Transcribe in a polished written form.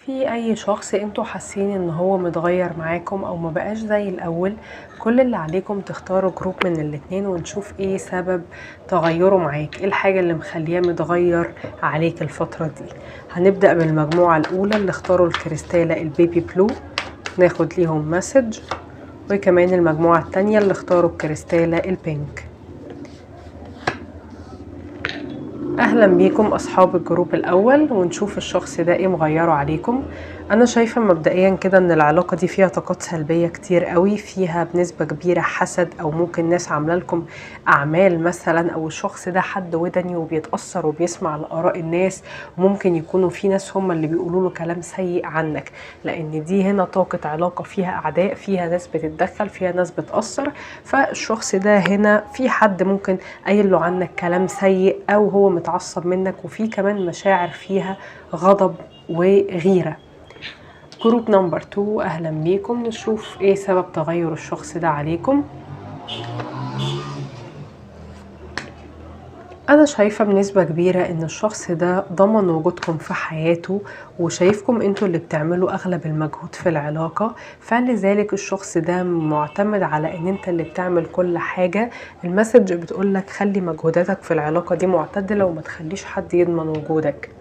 في اي شخص انتوا حاسين ان هو متغير معاكم او ما بقاش زي الاول، كل اللي عليكم تختاروا جروب من الاتنين ونشوف ايه سبب تغيره معاك، ايه الحاجة اللي مخليه متغير عليك الفترة دي. هنبدأ بالمجموعة الاولى اللي اختاروا الكريستالة البيبي بلو، ناخد ليهم مسج. وكمان المجموعة التانية اللي اختاروا الكريستالة البينك. اهلا بيكم اصحاب الجروب الاول، ونشوف الشخص ده ايه مغيره عليكم. انا شايفة مبدئيا كده ان العلاقة دي فيها طاقات سلبية كتير قوي، فيها بنسبة كبيرة حسد، او ممكن ناس عاملة لكم اعمال مثلا، او الشخص ده حد ودني وبيتأثر وبيسمع لآراء الناس. وممكن يكونوا في ناس هم اللي بيقولوا له كلام سيء عنك، لان دي هنا طاقة علاقة فيها اعداء، فيها ناس بتتدخل، فيها ناس بتأثر. فالشخص ده هنا في حد ممكن قايل له عنك كلام سيء، او هو متعصب منك، وفي كمان مشاعر فيها غضب وغيرة. جروب نمبر 2، اهلا بيكم، نشوف ايه سبب تغير الشخص ده عليكم. انا شايفة بنسبة كبيرة ان الشخص ده ضمن وجودكم في حياته، وشايفكم انتوا اللي بتعملوا اغلب المجهود في العلاقة، فلذلك الشخص ده معتمد على ان انت اللي بتعمل كل حاجة. المسج بتقولك خلي مجهوداتك في العلاقة دي معتدلة، وما تخليش حد يضمن وجودك.